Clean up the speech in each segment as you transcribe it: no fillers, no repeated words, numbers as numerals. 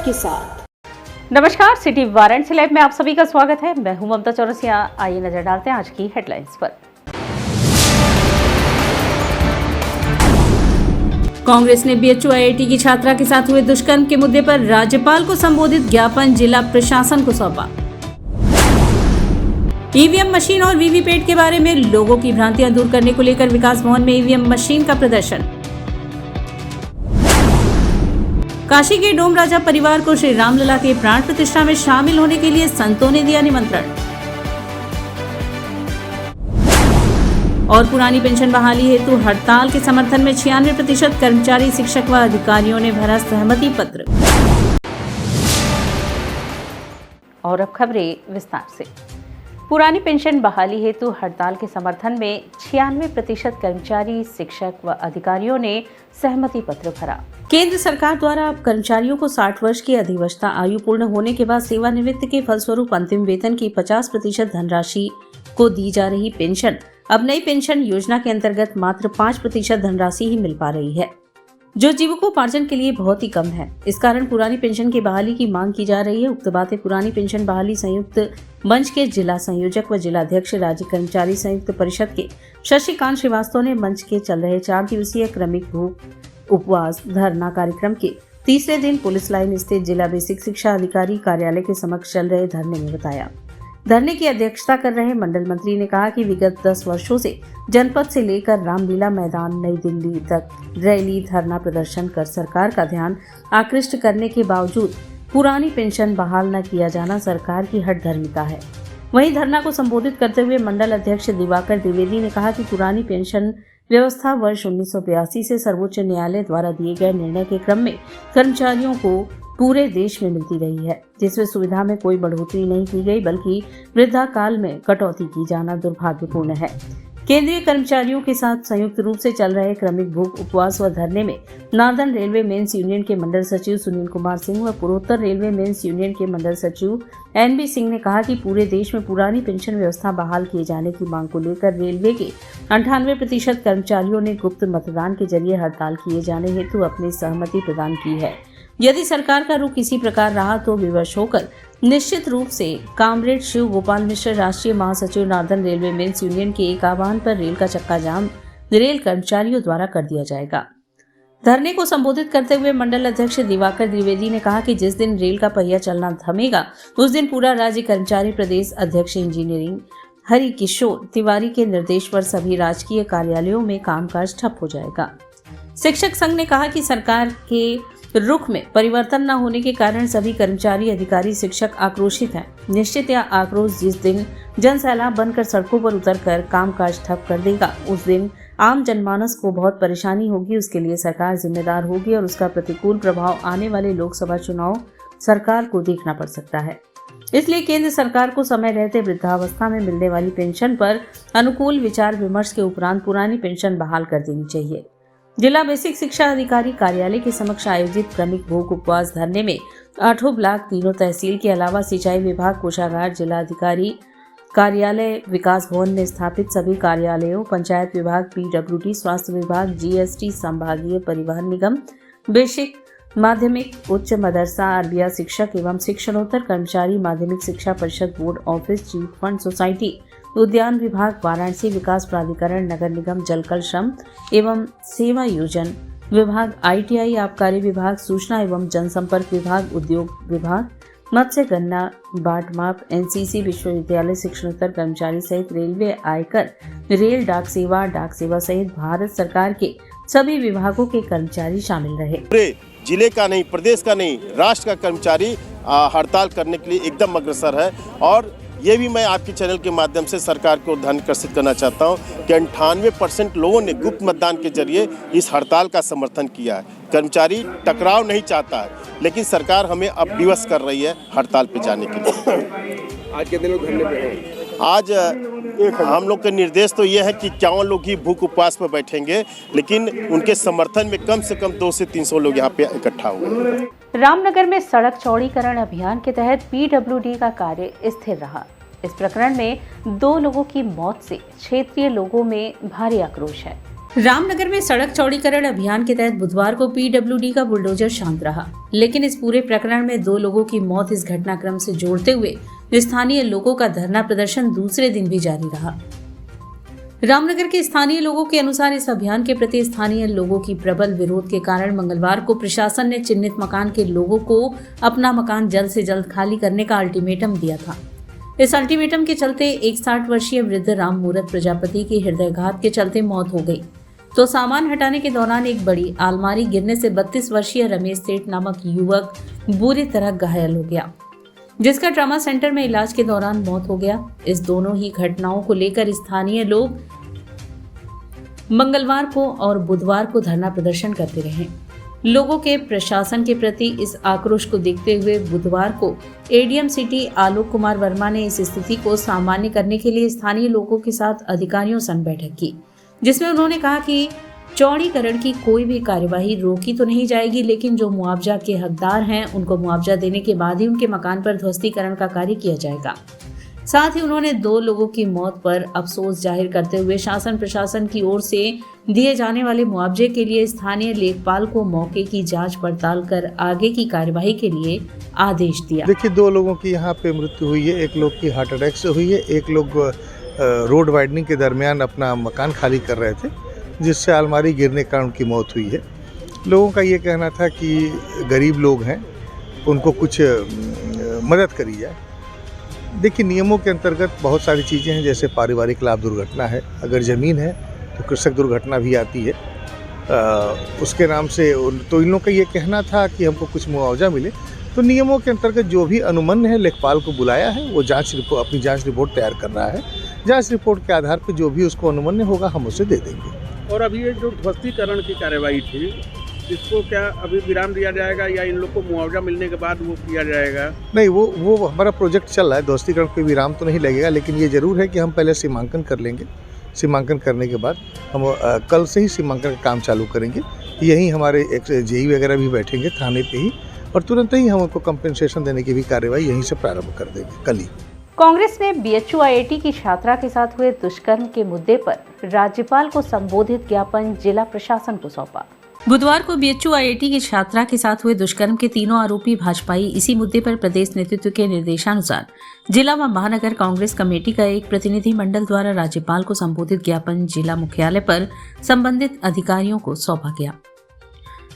के साथ। नमस्कार, सिटी वाराणसी लाइव में आप सभी का स्वागत है। मैं हूं ममता चौरसिया। आइए नजर डालते हैं आज की हेडलाइंस पर। कांग्रेस ने बीएचयू आईआईटी की छात्रा के साथ हुए दुष्कर्म के मुद्दे पर राज्यपाल को संबोधित ज्ञापन जिला प्रशासन को सौंपा। ईवीएम मशीन और वीवीपैट के बारे में लोगों की भ्रांतियां दूर करने को लेकर विकास भवन में ईवीएम मशीन का प्रदर्शन। काशी के डोम राजा परिवार को श्री रामलला के प्राण प्रतिष्ठा में शामिल होने के लिए संतों ने दिया निमंत्रण। और पुरानी पेंशन बहाली हेतु हड़ताल के समर्थन में 96% कर्मचारी, शिक्षक व अधिकारियों ने भरा सहमति पत्र। और अब खबरें विस्तार से। पुरानी पेंशन बहाली हेतु हड़ताल के समर्थन में 96% कर्मचारी, शिक्षक व अधिकारियों ने सहमति पत्र भरा। केंद्र सरकार द्वारा अब कर्मचारियों को 60 वर्ष की अधिवक्ता आयु पूर्ण होने के बाद सेवानिवृत्ति के फलस्वरूप अंतिम वेतन की 50% धनराशि को दी जा रही पेंशन अब नई पेंशन योजना के अंतर्गत मात्र 5% धनराशि ही मिल पा रही है, जो जीविकोपार्जन के लिए बहुत ही कम है। इस कारण पुरानी पेंशन की बहाली की मांग की जा रही है। उक्त बातें पुरानी पेंशन बहाली संयुक्त मंच के जिला संयोजक व जिलाध्यक्ष राज्य कर्मचारी संयुक्त परिषद के शशिकांत श्रीवास्तव ने मंच के चल रहे 4 दिवसीय क्रमिक भूख उपवास धरना कार्यक्रम के तीसरे दिन पुलिस लाइन स्थित जिला बेसिक शिक्षा अधिकारी कार्यालय के समक्ष चल रहे धरने में बताया। धरने की अध्यक्षता कर रहे मंडल मंत्री ने कहा कि विगत 10 वर्षों से जनपद से लेकर रामलीला मैदान, नई दिल्ली तक रैली, धरना प्रदर्शन कर सरकार का ध्यान आकृष्ट करने के बावजूद पुरानी पेंशन बहाल न किया जाना सरकार की हठधर्मिता है। वहीं धरना को संबोधित करते हुए मंडल अध्यक्ष दिवाकर द्विवेदी ने कहा कि पुरानी पेंशन व्यवस्था वर्ष 1982 से सर्वोच्च न्यायालय द्वारा दिए गए निर्णय के क्रम में कर्मचारियों को पूरे देश में मिलती रही है, जिसमें सुविधा में कोई बढ़ोतरी नहीं की गई, बल्कि वृद्धा काल में कटौती की जाना दुर्भाग्यपूर्ण है। केंद्रीय कर्मचारियों के साथ संयुक्त रूप से चल रहे क्रमिक भूख उपवास व धरने में नार्दर्न रेलवे मेंस यूनियन के मंडल सचिव सुनील कुमार सिंह व पूर्वोत्तर रेलवे मेंस यूनियन के मंडल सचिव एनबी सिंह ने कहा कि पूरे देश में पुरानी पेंशन व्यवस्था बहाल किए जाने की मांग को लेकर रेलवे के 98% कर्मचारियों ने गुप्त मतदान के जरिए हड़ताल किए जाने हेतु अपनी सहमति प्रदान की है। यदि सरकार का रुख इसी प्रकार रहा तो विवश होकर निश्चित रूप से कामरेड शिव गोपाल मिश्र, राष्ट्रीय महासचिव नार्दर्न रेलवे मेंस यूनियन के एक आह्वान पर रेल का चक्का जाम रेल कर्मचारियों द्वारा कर दिया जाएगा। धरने को संबोधित करते हुए मंडल अध्यक्ष दिवाकर द्विवेदी ने कहा कि जिस दिन रेल का पहिया चलना थमेगा उस दिन पूरा राज्य कर्मचारी प्रदेश अध्यक्ष इंजीनियरिंग हरि किशोर तिवारी के निर्देश पर सभी राजकीय कार्यालयों में कामकाज ठप हो जाएगा। शिक्षक संघ ने कहा कि सरकार के रुख में परिवर्तन न होने के कारण सभी कर्मचारी, अधिकारी, शिक्षक आक्रोशित हैं। निश्चित यह आक्रोश जिस दिन जनसैलाब बनकर सड़कों पर उतरकर कामकाज ठप कर देगा उस दिन आम जनमानस को बहुत परेशानी होगी। उसके लिए सरकार जिम्मेदार होगी और उसका प्रतिकूल प्रभाव आने वाले लोकसभा चुनाव सरकार को देखना पड़ सकता है। इसलिए केंद्र सरकार को समय रहते वृद्धावस्था में मिलने वाली पेंशन पर अनुकूल विचार विमर्श के उपरांत पुरानी पेंशन बहाल कर देनी चाहिए। जिला बेसिक शिक्षा अधिकारी कार्यालय के समक्ष आयोजित क्रमिक भूख उपवास धरने में 8 ब्लॉक, 3 तहसील के अलावा सिंचाई विभाग, कोषागार, जिला अधिकारी कार्यालय, विकास भवन में स्थापित सभी कार्यालयों, पंचायत विभाग, पीडब्ल्यूडी, स्वास्थ्य विभाग, जीएसटी, संभागीय परिवहन निगम, बेसिक माध्यमिक उच्च मदरसा, अरबिया शिक्षक एवं शिक्षणोत्तर कर्मचारी, माध्यमिक शिक्षा परिषद board office, chit fund society, उद्यान विभाग, वाराणसी विकास प्राधिकरण, नगर निगम, जलकल श्रम एवं सेवा योजन विभाग, आईटीआई, आबकारी विभाग, सूचना एवं जनसंपर्क विभाग, उद्योग विभाग, मत्स्य गन्ना, बाट माप, एनसीसी, विश्वविद्यालय शिक्षणोत्तर कर्मचारी सहित रेलवे, आयकर, रेल, डाक सेवा सहित भारत सरकार के सभी विभागों के कर्मचारी शामिल रहे। पूरे जिले का नहीं, प्रदेश का नहीं, राष्ट्र का कर्मचारी हड़ताल करने के लिए एकदम अग्रसर है। और ये भी मैं आपके चैनल के माध्यम से सरकार को ध्यान आकर्षित करना चाहता हूँ कि 98% लोगों ने गुप्त मतदान के जरिए इस हड़ताल का समर्थन किया है। कर्मचारी टकराव नहीं चाहता है, लेकिन सरकार हमें अब विवश कर रही है हड़ताल पे जाने के लिए। आज के दिन लोग धरने पे हैं। आज हम लोग के निर्देश तो ये है कि 51 लोग ही भूख उपवास पर बैठेंगे, लेकिन उनके समर्थन में कम से कम 200 से 300 लोग यहाँ पे इकट्ठा हुए। रामनगर में सड़क चौड़ीकरण अभियान के तहत पीडब्ल्यूडी का कार्य स्थिर रहा। इस प्रकरण में 2 लोगों की मौत से क्षेत्रीय लोगों में भारी आक्रोश है। रामनगर में सड़क चौड़ीकरण अभियान के तहत बुधवार को पीडब्ल्यूडी का बुलडोजर शांत रहा, लेकिन इस पूरे प्रकरण में 2 लोगों की मौत इस घटनाक्रम से जोड़ते हुए स्थानीय लोगों का धरना प्रदर्शन दूसरे दिन भी जारी रहा। रामनगर के स्थानीय लोगों के अनुसार इस अभियान के प्रति स्थानीय लोगों की प्रबल विरोध के कारण मंगलवार को प्रशासन ने चिन्हित मकान के लोगों को अपना मकान जल्द से जल्द खाली करने का अल्टीमेटम दिया था। इस अल्टीमेटम के चलते एक 60 वर्षीय वृद्ध राम मूरत प्रजापति की हृदयघात के चलते मौत हो गई, तो सामान हटाने के दौरान एक बड़ी अलमारी गिरने से 32 वर्षीय रमेश सेठ नामक युवक बुरी तरह घायल हो गया, जिसका ट्रॉमा सेंटर में इलाज के दौरान मौत हो गया। इस दोनों ही घटनाओं को लेकर स्थानीय लोग मंगलवार को और बुधवार को धरना प्रदर्शन करते रहे। लोगों के प्रशासन के प्रति इस आक्रोश को देखते हुए बुधवार को एडीएम सिटी आलोक कुमार वर्मा ने इस स्थिति को सामान्य करने के लिए स्थानीय लोगों के साथ अधिकारियों संग बैठक की, जिसमें उन्होंने कहा कि चौड़ीकरण की कोई भी कार्यवाही रोकी तो नहीं जाएगी, लेकिन जो मुआवजा के हकदार हैं उनको मुआवजा देने के बाद ही उनके मकान पर ध्वस्तीकरण का कार्य किया जाएगा। साथ ही उन्होंने 2 लोगों की मौत पर अफसोस जाहिर करते हुए शासन प्रशासन की ओर से दिए जाने वाले मुआवजे के लिए स्थानीय लेखपाल को मौके की जांच पड़ताल कर आगे की कार्यवाही के लिए आदेश दिया। देखिए, 2 लोगों की यहाँ पे मृत्यु हुई है। एक लोग की हार्ट अटैक से हुई है, एक लोग रोड वाइडनिंग के दरमियान अपना मकान खाली कर रहे थे, जिससे अलमारी गिरने के कारण उनकी मौत हुई है। लोगों का ये कहना था कि गरीब लोग हैं, उनको कुछ मदद करी जाए। देखिए, नियमों के अंतर्गत बहुत सारी चीज़ें हैं, जैसे पारिवारिक लाभ दुर्घटना है, अगर ज़मीन है तो कृषक दुर्घटना भी आती है। उसके नाम से तो इन लोगों का ये कहना था कि हमको कुछ मुआवजा मिले। तो नियमों के अंतर्गत जो भी अनुमन्य है, लेखपाल को बुलाया है, वो अपनी जांच रिपोर्ट तैयार कर रहा है। जांच रिपोर्ट के आधार पर जो भी उसको अनुमन्य होगा हम उसे दे देंगे। और अभी ये जो ध्वस्तीकरण की कार्यवाही थी, इसको क्या अभी विराम दिया जाएगा या इन लोग को मुआवजा मिलने के बाद वो किया जाएगा? नहीं, वो हमारा प्रोजेक्ट चल रहा है। ध्वस्तीकरण पे विराम तो नहीं लगेगा, लेकिन ये जरूर है कि हम पहले सीमांकन कर लेंगे। सीमांकन करने के बाद हम कल से ही सीमांकन का काम चालू करेंगे। यहीं हमारे एक जेई वगैरह भी बैठेंगे थाने पे ही, और तुरंत ही हम उनको कंपनसेशन देने की भी कार्रवाई यहीं से प्रारंभ कर देंगे कल ही। कांग्रेस ने बीएचयू आईआईटी की छात्रा के साथ हुए दुष्कर्म के मुद्दे पर राज्यपाल को संबोधित ज्ञापन जिला प्रशासन को सौंपा। बुधवार को बीएचयू आईआईटी की छात्रा के साथ हुए दुष्कर्म के तीनों आरोपी भाजपाई इसी मुद्दे पर प्रदेश नेतृत्व के निर्देशानुसार जिला व महानगर कांग्रेस कमेटी का एक प्रतिनिधि मंडल द्वारा राज्यपाल को संबोधित ज्ञापन जिला मुख्यालय पर संबंधित अधिकारियों को सौंपा गया।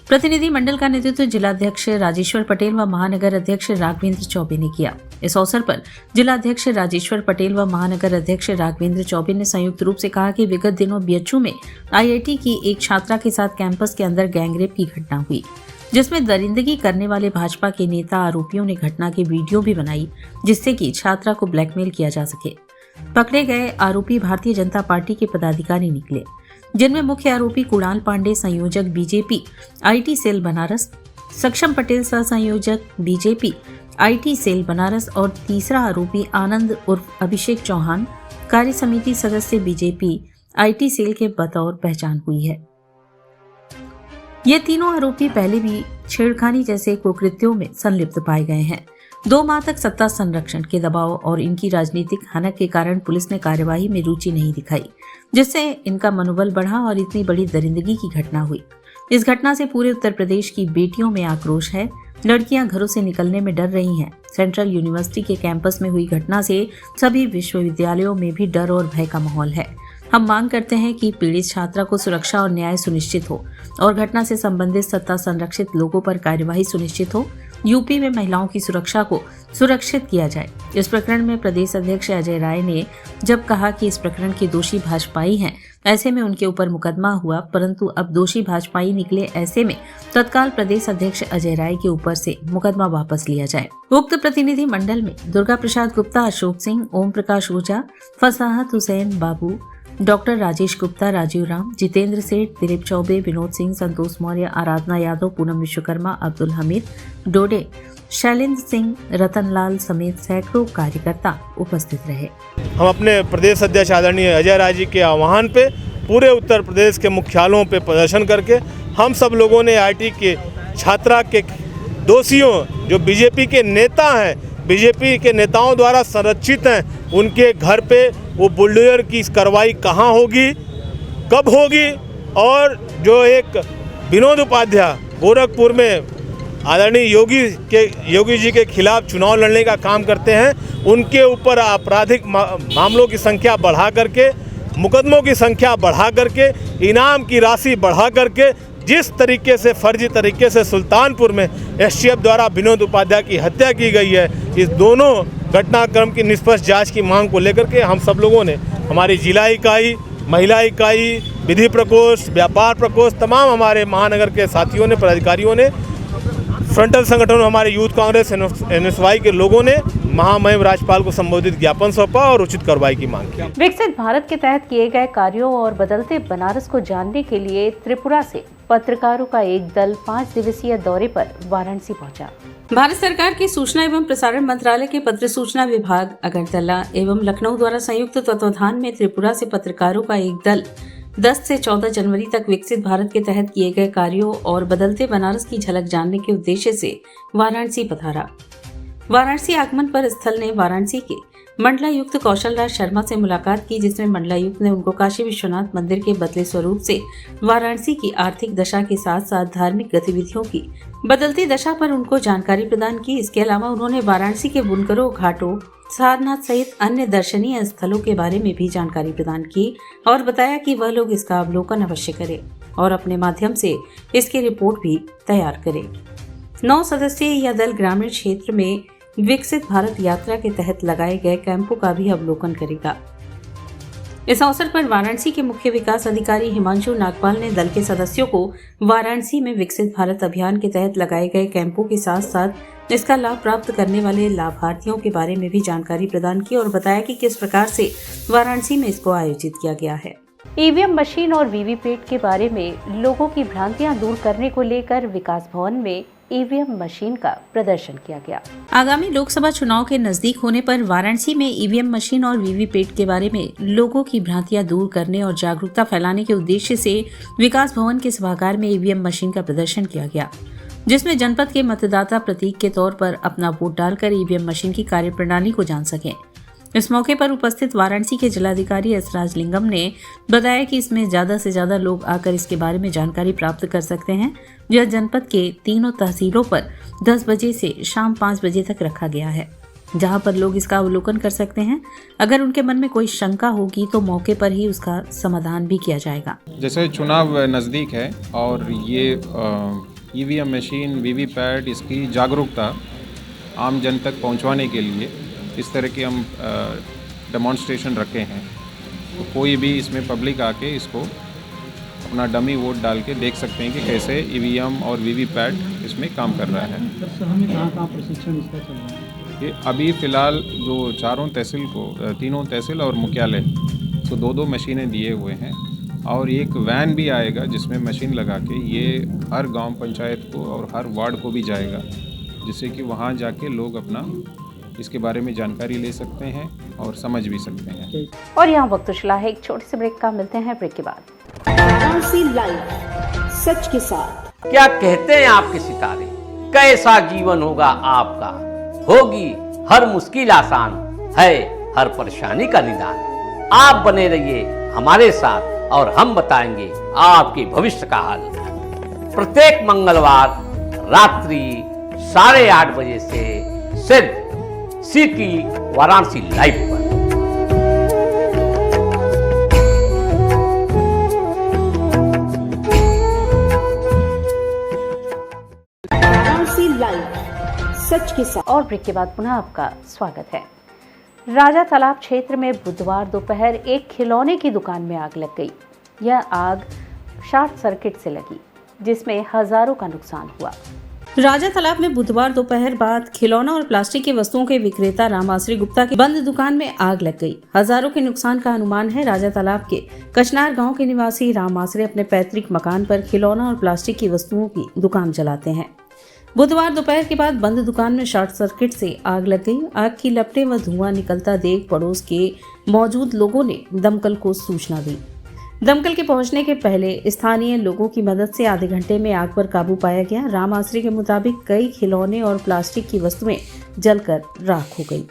प्रतिनिधि मंडल का नेतृत्व जिलाध्यक्ष राजेश्वर पटेल व महानगर अध्यक्ष राघवेंद्र चौबे ने किया। इस अवसर पर जिलाध्यक्ष राजेश्वर पटेल व महानगर अध्यक्ष राघवेंद्र चौबे ने संयुक्त रूप से कहा कि विगत दिनों बीएचयू में आईआईटी की एक छात्रा के साथ कैंपस के अंदर गैंगरेप की घटना हुई, जिसमें दरिंदगी करने वाले भाजपा के नेता आरोपियों ने घटना की वीडियो भी बनाई, जिससे कि छात्रा को ब्लैकमेल किया जा सके। पकड़े गए आरोपी भारतीय जनता पार्टी के पदाधिकारी निकले, जिनमें मुख्य आरोपी कुणाल पांडे संयोजक बीजेपी आईटी सेल बनारस, सक्षम पटेल सह संयोजक बीजेपी आईटी सेल बनारस और तीसरा आरोपी आनंद उर्फ अभिषेक चौहान कार्य समिति सदस्य बीजेपी आईटी सेल के बतौर पहचान हुई है। ये तीनों आरोपी पहले भी छेड़खानी जैसे कुकृत्यों में संलिप्त पाए गए हैं। 2 माह तक सत्ता संरक्षण के दबाव और इनकी राजनीतिक हनक के कारण पुलिस ने कार्यवाही में रुचि नहीं दिखाई, जिससे इनका मनोबल बढ़ा और इतनी बड़ी दरिंदगी की घटना हुई। इस घटना से पूरे उत्तर प्रदेश की बेटियों में आक्रोश है। लड़कियां घरों से निकलने में डर रही हैं। सेंट्रल यूनिवर्सिटी के कैंपस में हुई घटना से सभी विश्वविद्यालयों में भी डर और भय का माहौल है। हम मांग करते हैं कि पीड़ित छात्रा को सुरक्षा और न्याय सुनिश्चित हो और घटना से संबंधित सत्ता संरक्षित लोगों पर कार्यवाही सुनिश्चित हो। यूपी में महिलाओं की सुरक्षा को सुरक्षित किया जाए। इस प्रकरण में प्रदेश अध्यक्ष अजय राय ने जब कहा कि इस प्रकरण के दोषी भाजपाई हैं, ऐसे में उनके ऊपर मुकदमा हुआ, परंतु अब दोषी भाजपाई निकले, ऐसे में तत्काल प्रदेश अध्यक्ष अजय राय के ऊपर से मुकदमा वापस लिया जाए। उक्त प्रतिनिधि मंडल में दुर्गा प्रसाद गुप्ता, अशोक सिंह, ओम प्रकाश ओझा, फसाहत हुसैन बाबू, डॉक्टर राजेश गुप्ता, राजीव राम, जितेंद्र सेठ, दिलीप चौबे, विनोद सिंह, संतोष मौर्य, आराधना यादव, पूनम विश्वकर्मा, अब्दुल हमीद डोडे, शैलेंद्र सिंह, रतनलाल समेत सैकड़ों कार्यकर्ता उपस्थित रहे। हम अपने प्रदेश अध्यक्ष आदरणीय अजय राय जी के आह्वान पे पूरे उत्तर प्रदेश के मुख्यालयों पे प्रदर्शन करके हम सब लोगों ने आईटी के छात्रा के दोषियों जो बीजेपी के नेता हैं, बीजेपी के नेताओं द्वारा संरक्षित हैं, उनके घर पे वो बुलडोजर की कार्रवाई कहाँ होगी, कब होगी और जो एक विनोद उपाध्याय गोरखपुर में आदरणीय योगी जी के खिलाफ चुनाव लड़ने का काम करते हैं, उनके ऊपर आपराधिक मामलों की संख्या बढ़ा करके, मुकदमों की संख्या बढ़ा करके, इनाम की राशि बढ़ा करके, जिस तरीके से फर्जी तरीके से सुल्तानपुर में एसटीएफ द्वारा विनोद उपाध्याय की हत्या की गई है, इस दोनों घटनाक्रम की निष्पक्ष जांच की मांग को लेकर के हम सब लोगों ने, हमारी जिला इकाई, महिला इकाई, विधि प्रकोष्ठ, व्यापार प्रकोष्ठ, तमाम हमारे महानगर के साथियों ने, पदाधिकारियों ने, फ्रंटल संगठन हमारे यूथ कांग्रेस एनएसवाई के लोगों ने महामहिम राज्यपाल को संबोधित ज्ञापन सौंपा और उचित कार्रवाई की मांग की। विकसित भारत के तहत किए गए कार्यों और बदलते बनारस को जानने के लिए त्रिपुरा से पत्रकारों का एक दल 5 दिवसीय दौरे पर वाराणसी पहुंचा। भारत सरकार के सूचना एवं प्रसारण मंत्रालय के पत्र सूचना विभाग अगरतला एवं लखनऊ द्वारा संयुक्त तत्वावधान में त्रिपुरा से पत्रकारों का एक दल 10 से 14 जनवरी तक विकसित भारत के तहत किए गए कार्यों और बदलते बनारस की झलक जानने के उद्देश्य से वाराणसी पधारा। वाराणसी आगमन पर स्थल ने वाराणसी के मंडलायुक्त कौशल राज शर्मा से मुलाकात की, जिसमें मंडलायुक्त ने उनको काशी विश्वनाथ मंदिर के बदले स्वरूप से वाराणसी की आर्थिक दशा के साथ साथ धार्मिक गतिविधियों की बदलती दशा पर उनको जानकारी प्रदान की। इसके अलावा उन्होंने वाराणसी के बुनकरों, घाटों, सारनाथ सहित अन्य दर्शनीय स्थलों के बारे में भी जानकारी प्रदान की और बताया कि वह लोग इसका अवलोकन अवश्य करें और अपने माध्यम से इसकी रिपोर्ट भी तैयार करें। 9 सदस्यीय यह दल ग्रामीण क्षेत्र में विकसित भारत यात्रा के तहत लगाए गए कैंपों का भी अवलोकन करेगा। इस अवसर पर वाराणसी के मुख्य विकास अधिकारी हिमांशु नागपाल ने दल के सदस्यों को वाराणसी में विकसित भारत अभियान के तहत लगाए गए कैंपों के साथ साथ इसका लाभ प्राप्त करने वाले लाभार्थियों के बारे में भी जानकारी प्रदान की और बताया कि किस प्रकार से वाराणसी में इसको आयोजित किया गया है। ईवीएम मशीन और वीवीपैट के बारे में लोगों की भ्रांतियां दूर करने को लेकर विकास भवन में ईवीएम मशीन का प्रदर्शन किया गया। आगामी लोकसभा चुनाव के नजदीक होने पर वाराणसी में ईवीएम मशीन और वीवीपैट के बारे में लोगों की भ्रांतियां दूर करने और जागरूकता फैलाने के उद्देश्य से विकास भवन के सभागार में ईवीएम मशीन का प्रदर्शन किया गया, जिसमें जनपद के मतदाता प्रतीक के तौर पर अपना वोट डालकर ईवीएम मशीन की कार्यप्रणाली को जान सकें। इस मौके पर उपस्थित वाराणसी के जिलाधिकारी एस राजलिंगम ने बताया कि इसमें ज्यादा से ज्यादा लोग आकर इसके बारे में जानकारी प्राप्त कर सकते हैं। यह जनपद के तीनों तहसीलों पर 10 बजे से शाम 5 बजे तक रखा गया है, जहां पर लोग इसका अवलोकन कर सकते हैं। अगर उनके मन में कोई शंका होगी तो मौके पर ही उसका समाधान भी किया जाएगा। जैसे चुनाव नज़दीक है और ये ईवीएम मशीन, वीवीपैट, इसकी जागरूकता आम जन तक पहुंचवाने के लिए इस तरह की हम डेमोन्स्ट्रेशन रखे हैं। तो कोई भी इसमें पब्लिक आके इसको अपना डमी वोट डाल के देख सकते हैं कि कैसे ईवीएम और वीवीपैट इसमें काम कर रहा है। कहाँ प्रशिक्षण इसका चल रहा है? ये अभी फ़िलहाल जो तीनों तहसील और मुख्यालय तो 2-2 मशीनें दिए हुए हैं और एक वैन भी आएगा जिसमें मशीन लगा के ये हर गांव पंचायत को और हर वार्ड को भी जाएगा, जिससे कि वहां जाके लोग अपना इसके बारे में जानकारी ले सकते हैं और समझ भी सकते हैं। और यहाँ वक्त चला है एक छोटे से ब्रेक का, मिलते हैं ब्रेक के बाद। वाराणसी लाइव, सच के साथ। क्या कहते हैं आपके सितारे, कैसा जीवन होगा आपका, होगी हर मुश्किल आसान, है हर परेशानी का निदान। आप बने रहिए हमारे साथ और हम बताएंगे आपके भविष्य का हाल। प्रत्येक मंगलवार रात्रि 8:30 बजे से सिर्फ सिटी वाराणसी लाइव पर। वाराणसी लाइव, सच के साथ। और ब्रेक के बाद पुनः आपका स्वागत है। राजा तालाब क्षेत्र में बुधवार दोपहर एक खिलौने की दुकान में आग लग गई। यह आग शॉर्ट सर्किट से लगी, जिसमें हजारों का नुकसान हुआ। राजा तालाब में बुधवार दोपहर बाद खिलौना और प्लास्टिक की वस्तुओं के विक्रेता राम आश्रय गुप्ता की बंद दुकान में आग लग गई। हजारों के नुकसान का अनुमान है। राजा तालाब के कचनार गांव के निवासी राम आश्रय अपने पैतृक मकान पर खिलौना और प्लास्टिक की वस्तुओं की दुकान चलाते हैं। बुधवार दोपहर के बाद बंद दुकान में शॉर्ट सर्किट से आग लग गई। आग की लपटें व धुआं निकलता देख पड़ोस के मौजूद लोगों ने दमकल को सूचना दी। दमकल के पहुंचने के पहले स्थानीय लोगों की मदद से आधे घंटे में आग पर काबू पाया गया। राम आश्रय के मुताबिक कई खिलौने और प्लास्टिक की वस्तुएं जलकर राख हो गई।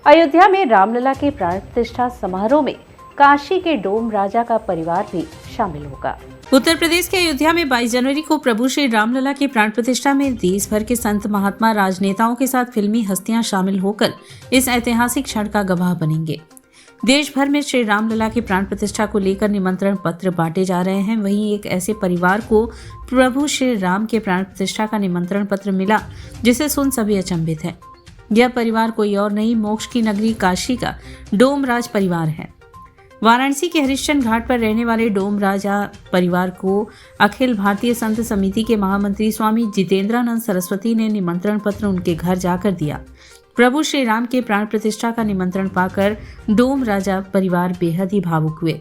अयोध्या में रामलला के प्राण प्रतिष्ठा समारोह में काशी के डोम राजा का परिवार भी शामिल होगा। उत्तर प्रदेश के अयोध्या में 22 जनवरी को प्रभु श्री रामलला की प्राण प्रतिष्ठा में देश भर के संत महात्मा राजनेताओं के साथ फिल्मी हस्तियां शामिल होकर इस ऐतिहासिक क्षण का गवाह बनेंगे। देश भर में श्री रामलला की प्राण प्रतिष्ठा को लेकर निमंत्रण पत्र बांटे जा रहे हैं। वहीं एक ऐसे परिवार को प्रभु श्री राम के प्राण प्रतिष्ठा का निमंत्रण पत्र मिला जिसे सुन सभी अचंभित हैं। यह परिवार कोई और नहीं, मोक्ष की नगरी काशी का डोमराज परिवार है। वाराणसी के हरिश्चंद्र घाट पर रहने वाले डोम राजा परिवार को अखिल भारतीय संत समिति के महामंत्री स्वामी जितेंद्रानंद सरस्वती ने निमंत्रण पत्र उनके घर जाकर दिया। प्रभु श्री राम के प्राण प्रतिष्ठा का निमंत्रण पाकर डोम राजा परिवार बेहद ही भावुक हुए।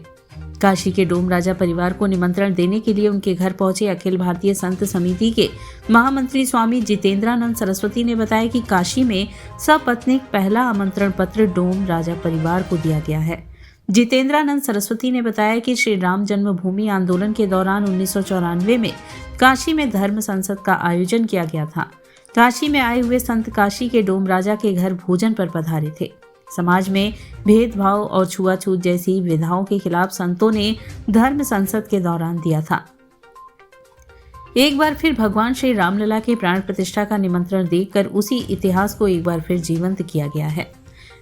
काशी के डोम राजा परिवार को निमंत्रण देने के लिए उनके घर पहुंचे अखिल भारतीय संत समिति के महामंत्री स्वामी जितेंद्रानंद सरस्वती ने बताया कि काशी में सपत्नीक पहला आमंत्रण पत्र डोम राजा परिवार को दिया गया है। जितेंद्रानंद सरस्वती ने बताया कि श्री राम जन्मभूमि आंदोलन के दौरान 1994 में काशी में धर्म संसद का आयोजन किया गया था। काशी में आए हुए संत काशी के डोम राजा के घर भोजन पर पधारे थे। समाज में भेदभाव और छुआछूत जैसी विधाओं के खिलाफ संतों ने धर्म संसद के दौरान दिया था। एक बार फिर भगवान श्री रामलला के प्राण प्रतिष्ठा का निमंत्रण देकर उसी इतिहास को एक बार फिर जीवंत किया गया है।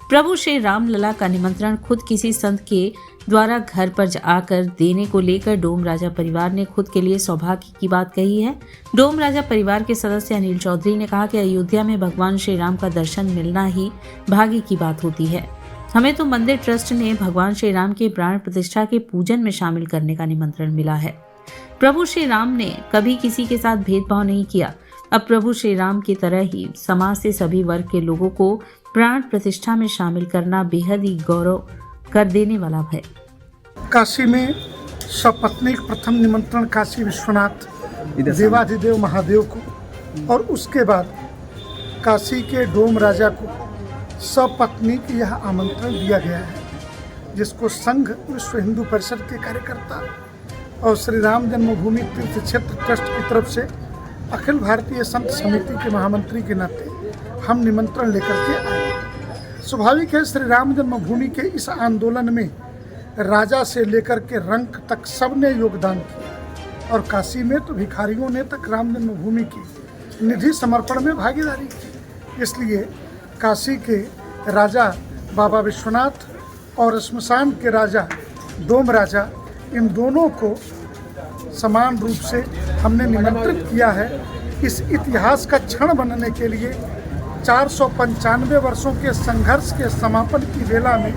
प्रभु श्री रामलला का निमंत्रण खुद किसी संत के द्वारा घर पर आकर देने को लेकर डोम राजा परिवार ने खुद के लिए सौभाग्य की बात कही है। डोम राजा परिवार के सदस्य अनिल चौधरी ने कहा कि अयोध्या में भगवान श्री राम का दर्शन मिलना ही भाग्य की बात होती है। हमें तो मंदिर ट्रस्ट ने भगवान श्री राम के प्राण प्रतिष्ठा के पूजन में शामिल करने का निमंत्रण मिला है। प्रभु श्री राम ने कभी किसी के साथ भेदभाव नहीं किया। अब प्रभु श्री राम की तरह ही समाज से सभी वर्ग के लोगों को प्राण प्रतिष्ठा में शामिल करना बेहद ही गौरव कर देने वाला है। काशी में सपत्नीक प्रथम निमंत्रण काशी विश्वनाथ देवाधिदेव महादेव को और उसके बाद काशी के डोम राजा को सपत्नीक यह आमंत्रण दिया गया है, जिसको संघ विश्व हिंदू परिषद के कार्यकर्ता और श्री राम जन्मभूमि तीर्थ क्षेत्र ट्रस्ट की तरफ से अखिल भारतीय संत समिति के महामंत्री के नाते हम निमंत्रण लेकर के आए। स्वाभाविक है, श्री राम जन्मभूमि के इस आंदोलन में राजा से लेकर के रंक तक सबने योगदान किया और काशी में तो भिखारियों ने तक राम जन्मभूमि की निधि समर्पण में भागीदारी की। इसलिए काशी के राजा बाबा विश्वनाथ और श्मशान के राजा डोम राजा, इन दोनों को समान रूप से हमने निमंत्रित किया है। इस इतिहास का क्षण बनने के लिए 495 वर्षों के संघर्ष के समापन की वेला में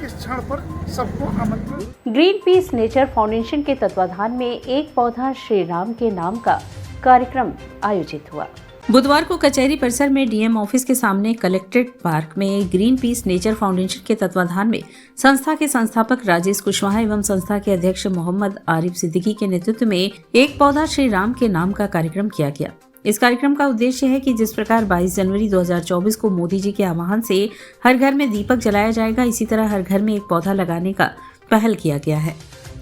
इस क्षण पर सबको आमंत्रण। ग्रीन पीस नेचर फाउंडेशन के तत्वाधान में एक पौधा श्री राम के नाम का कार्यक्रम आयोजित हुआ। बुधवार को कचहरी परिसर में डीएम ऑफिस के सामने कलेक्ट्रेट पार्क में ग्रीन पीस नेचर फाउंडेशन के तत्वाधान में संस्था के संस्थापक राजेश कुशवाहा एवं संस्था के अध्यक्ष मोहम्मद आरिफ सिद्दीकी के नेतृत्व में एक पौधा श्री राम के नाम का कार्यक्रम किया गया। इस कार्यक्रम का उद्देश्य है कि जिस प्रकार 22 जनवरी 2024 को मोदी जी के आह्वान से हर घर में दीपक जलाया जाएगा, इसी तरह हर घर में एक पौधा लगाने का पहल किया गया है।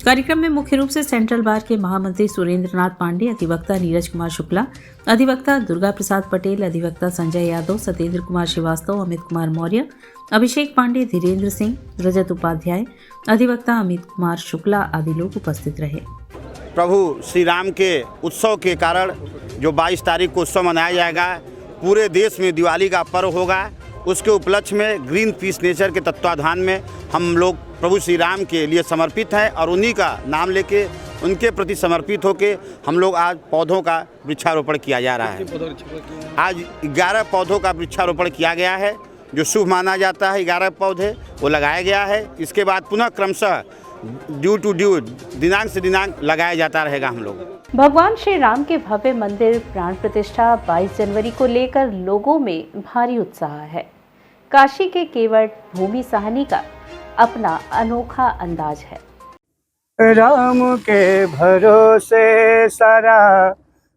कार्यक्रम में मुख्य रूप से सेंट्रल बार के महामंत्री सुरेंद्र नाथ पांडे, अधिवक्ता नीरज कुमार शुक्ला, अधिवक्ता दुर्गा प्रसाद पटेल, अधिवक्ता संजय यादव, सत्येंद्र कुमार श्रीवास्तव, अमित कुमार मौर्य, अभिषेक पांडे, धीरेन्द्र सिंह, रजत उपाध्याय, अधिवक्ता अमित कुमार शुक्ला आदि लोग उपस्थित रहे। प्रभु श्री राम के उत्सव के कारण जो 22 तारीख को उत्सव मनाया जाएगा, पूरे देश में दिवाली का पर्व होगा। उसके उपलक्ष्य में ग्रीन पीस नेचर के तत्वाधान में हम लोग प्रभु श्री राम के लिए समर्पित हैं और उन्हीं का नाम लेके उनके प्रति समर्पित होके हम लोग आज पौधों का वृक्षारोपण किया जा रहा है। आज 11 पौधों का वृक्षारोपण किया गया है, जो शुभ माना जाता है। 11 पौधे वो लगाया गया है। इसके बाद पुनः क्रमशः ड्यू टू ड्यू दिनांक से दिनांक लगाया जाता रहेगा। हम लोग भगवान श्री राम के भव्य मंदिर प्राण प्रतिष्ठा 22 जनवरी को लेकर लोगों में भारी उत्साह है। काशी के केवट भूमि साहनी का अपना अनोखा अंदाज है। राम के भरोसे सारा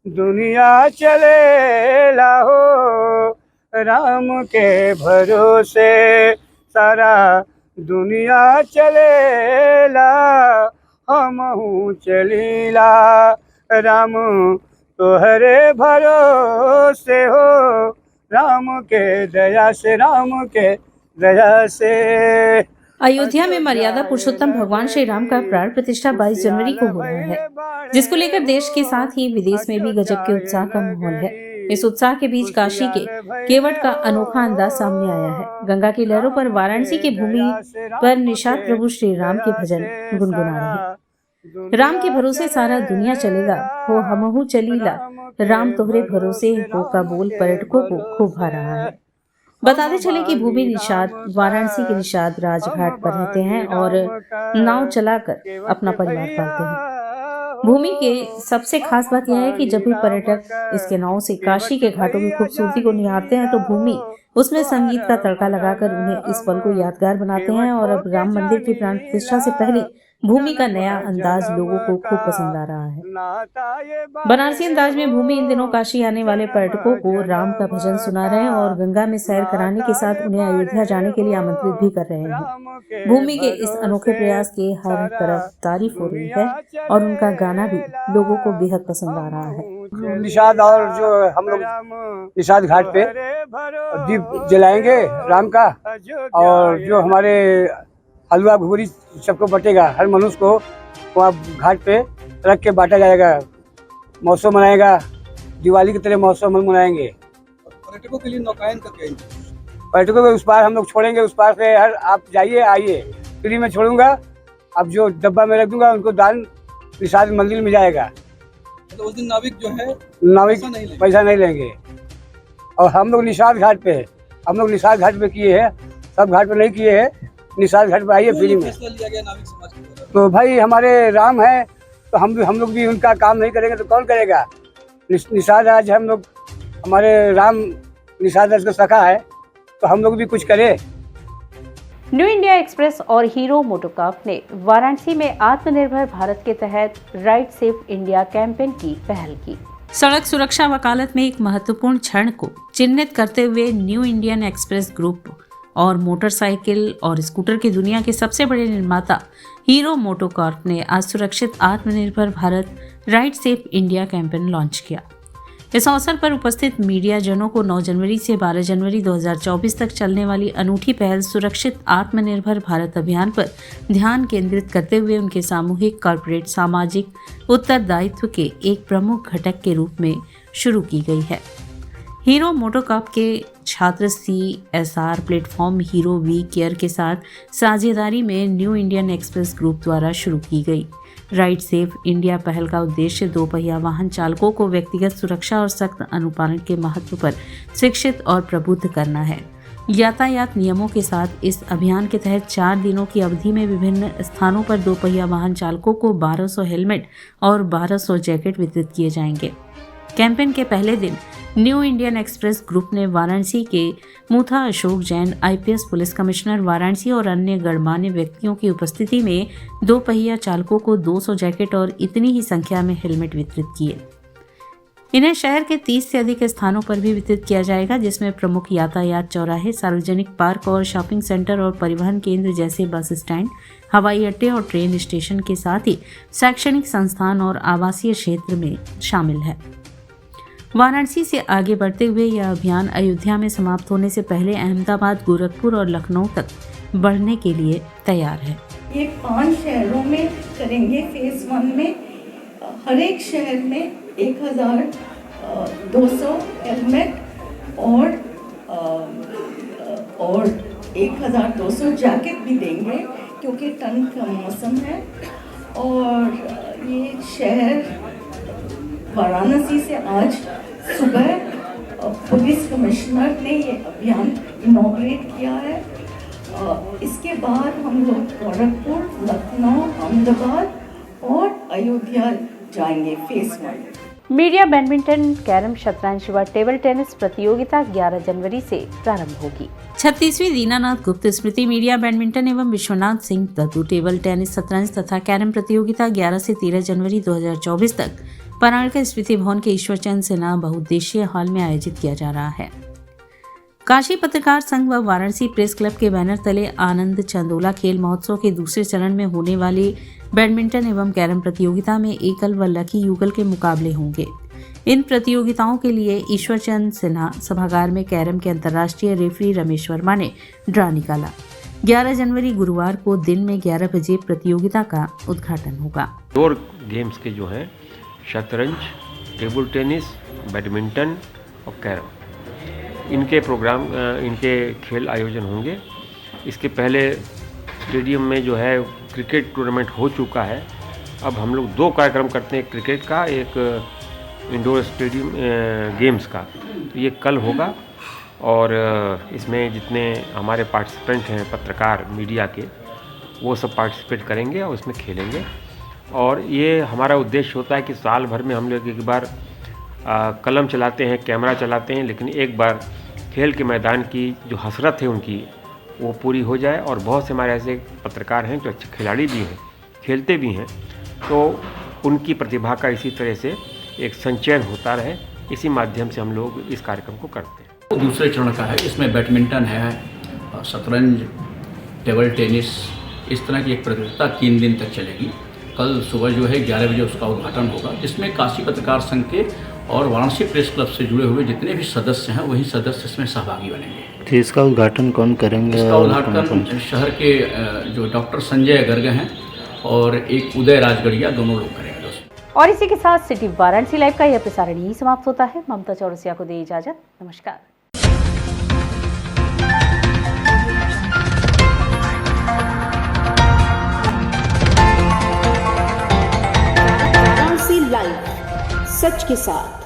दुनिया चले लाहो, राम के भरोसे सारा दुनिया चलेला, हमहू चलीला राम तोहरे भरोसे हो, राम के दया से, राम के दया से अयोध्या में मर्यादा पुरुषोत्तम भगवान श्री राम का प्राण प्रतिष्ठा 22 जनवरी को हो रहा है, जिसको लेकर देश के साथ ही विदेश में भी गजब के उत्साह का माहौल है। इस उत्साह के बीच काशी के केवट का अनोखा अंदाज सामने आया है। गंगा की लहरों पर वाराणसी की भूमि पर निषाद प्रभु श्री राम के भजन गुनगुना रहे। राम के भरोसे सारा दुनिया चलेगा, हो हमहु चलीला, राम तोहरे भरोसे हो का बोल पर्यटकों को खूब भा रहा है। बताते चले कि भूमि निषाद वाराणसी के निषाद राजघाट पर रहते हैं और नाव चलाकर अपना परिवार पालते हैं। भूमि के सबसे खास बात यह है कि जब भी पर्यटक इसके नाव से काशी के घाटों की खूबसूरती को निहारते हैं तो भूमि उसमें संगीत का तड़का लगाकर उन्हें इस पल को यादगार बनाते हैं। और अब राम मंदिर की प्राण प्रतिष्ठा से पहले भूमि का नया अंदाज लोगों को खूब पसंद आ रहा है। बनारसी अंदाज में भूमि इन दिनों काशी आने वाले पर्यटकों को राम का भजन सुना रहे हैं और गंगा में सैर कराने के साथ उन्हें अयोध्या जाने के लिए आमंत्रित भी कर रहे हैं। भूमि के इस अनोखे प्रयास की हर तरफ तारीफ हो रही है और उनका गाना भी लोगों को बेहद पसंद आ रहा है। निषाद और जो हम लोग निषाद घाट पे दीप जलाएंगे राम का, और जो हमारे हलवा भूरी सबको बटेगा, हर मनुष्य को वहाँ घाट पे रख के बांटा जाएगा। महोत्सव मनाएगा, दिवाली की तरह महोत्सव हम मनाएंगे। पर्यटकों के लिए नौकायन का क्या? पर्यटकों को उस पार हम लोग छोड़ेंगे, उस पार से हर आप जाइए आइए, फ्री में छोड़ूंगा। अब जो डब्बा में रख दूंगा उनको दान निषाद मंदिर में जाएगा। तो उस दिन नाविक जो है नाविक पैसा नहीं लेंगे। और हम लोग निषाद घाट पे किए हैं, सब घाट पे नहीं किए हैं। निषाद घाट पे आइए फ्री में। लिया गया नाविक समाज के? तो भाई हमारे राम है तो हम लोग भी उनका काम नहीं करेंगे तो कौन करेगा। निषाद राज हम लोग, हमारे राम निषाद राज का सखा है तो हम लोग भी कुछ करें। न्यू इंडिया एक्सप्रेस और हीरो मोटोकॉर्प ने वाराणसी में आत्मनिर्भर भारत के तहत राइड सेफ इंडिया कैंपेन की पहल की। सड़क सुरक्षा वकालत में एक महत्वपूर्ण क्षण को चिन्हित करते हुए न्यू इंडियन एक्सप्रेस ग्रुप और मोटरसाइकिल और स्कूटर की दुनिया के सबसे बड़े निर्माता हीरो मोटोकॉर्प ने आज सुरक्षित आत्मनिर्भर Bharat ride safe India campaign launch किया। इस अवसर पर उपस्थित मीडिया जनों को 9 जनवरी से 12 जनवरी 2024 तक चलने वाली अनूठी पहल सुरक्षित आत्मनिर्भर भारत अभियान पर ध्यान केंद्रित करते हुए उनके सामूहिक कॉर्पोरेट सामाजिक उत्तरदायित्व के एक प्रमुख घटक के रूप में शुरू की गई है। हीरो मोटोकॉर्प के छात्र CSR platform Hero we care के साथ साझेदारी में न्यू इंडियन एक्सप्रेस ग्रुप द्वारा शुरू की गई राइड सेफ इंडिया पहल का उद्देश्य 2 पहिया वाहन चालकों को व्यक्तिगत सुरक्षा और सख्त अनुपालन के महत्व पर शिक्षित और प्रबुद्ध करना है। यातायात नियमों के साथ इस अभियान के तहत 4 दिनों की अवधि में विभिन्न स्थानों पर 2 पहिया वाहन चालकों को 1200 हेलमेट और 1200 जैकेट वितरित किए जाएंगे। कैंपेन के पहले दिन न्यू इंडियन एक्सप्रेस ग्रुप ने वाराणसी के Mutha Ashok Jain IPS police commissioner Varanasi और अन्य गणमान्य व्यक्तियों की उपस्थिति में 2 पहिया चालकों को 200 जैकेट और इतनी ही संख्या में हेलमेट वितरित किए। इन्हें शहर के 30 से अधिक स्थानों पर भी वितरित किया जाएगा, जिसमें प्रमुख यातायात चौराहे, सार्वजनिक पार्क और शॉपिंग सेंटर और परिवहन केंद्र जैसे बस स्टैंड, हवाई अड्डे और ट्रेन स्टेशन के साथ ही शैक्षणिक संस्थान और आवासीय क्षेत्र में शामिल है। वाराणसी से आगे बढ़ते हुए यह अभियान अयोध्या में समाप्त होने से पहले अहमदाबाद, गोरखपुर और लखनऊ तक बढ़ने के लिए तैयार है। ये 5 शहरों में करेंगे। फेज 1 में हर एक शहर में 1200 हेलमेट और 1200 जैकेट भी देंगे, क्योंकि ठंड का मौसम है। और ये शहर वाराणसी से आज सुबह पुलिस कमिश्नर ने ये अभियान इनॉग्रेट किया है। इसके बाद हम लोग गोरखपुर, लखनऊ, अहमदाबाद और अयोध्या जाएंगे फेज 1। मीडिया बैडमिंटन, कैरम, शतरंज व टेबल टेनिस प्रतियोगिता 11 जनवरी से प्रारंभ होगी। 36वीं दीनानाथ गुप्त स्मृति मीडिया बैडमिंटन एवं विश्वनाथ सिंह दत्तू टेबल टेनिस, शतरंज तथा कैरम प्रतियोगिता 11 से 13 जनवरी 2024 तक पराड़ के स्मृति भवन के ईश्वरचंद सिन्हा बहुउद्देशीय हॉल में आयोजित किया जा रहा है। काशी पत्रकार संघ व वाराणसी प्रेस क्लब के बैनर तले आनंद चंदोला खेल महोत्सव के दूसरे चरण में होने वाली बैडमिंटन एवं कैरम प्रतियोगिता में एकल व लकी युगल के मुकाबले होंगे। इन प्रतियोगिताओं के लिए ईश्वरचंद सिन्हा सभागार में कैरम के अंतर्राष्ट्रीय रेफरी रमेश वर्मा ने ड्रा निकाला। 11 जनवरी गुरुवार को दिन में 11 बजे प्रतियोगिता का उद्घाटन होगा। इंडोर गेम्स के जो हैं शतरंज, टेबल टेनिस, बैडमिंटन और कैरम, इनके प्रोग्राम इनके खेल आयोजन होंगे। इसके पहले स्टेडियम में जो है क्रिकेट टूर्नामेंट हो चुका है। अब हम लोग 2 कार्यक्रम करते हैं, क्रिकेट का, एक इंडोर स्टेडियम गेम्स का। तो ये कल होगा और इसमें जितने हमारे पार्टिसिपेंट हैं पत्रकार मीडिया के, वो सब पार्टिसिपेट करेंगे और उसमें खेलेंगे। और ये हमारा उद्देश्य होता है कि साल भर में हम लोग एक बार कलम चलाते हैं, कैमरा चलाते हैं, लेकिन एक बार खेल के मैदान की जो हसरत है उनकी वो पूरी हो जाए। और बहुत से हमारे ऐसे पत्रकार हैं जो अच्छे खिलाड़ी भी हैं, खेलते भी हैं, तो उनकी प्रतिभा का इसी तरह से एक संचयन होता रहे, इसी माध्यम से हम लोग इस कार्यक्रम को करते हैं। दूसरे चरण का है, इसमें बैडमिंटन है, शतरंज, टेबल टेनिस, इस तरह की एक प्रतियोगिता 3 दिन तक चलेगी। कल सुबह जो है 11 बजे उसका उद्घाटन होगा, जिसमें काशी पत्रकार संघ के और वाराणसी प्रेस क्लब से जुड़े हुए जितने भी सदस्य हैं वही सदस्य इसमें सहभागी बनेंगे। तो इसका उद्घाटन कौन करेंगे? इसका उद्घाटन शहर के जो डॉक्टर संजय गर्ग हैं और एक उदय राजगढ़िया, दोनों लोग करेंगे। और इसी के साथ सिटी वाराणसी लाइव का यह प्रसारण यही समाप्त होता है। ममता चौरसिया को दे इजाजत। नमस्कार। वाराणसी लाइव, सच के साथ।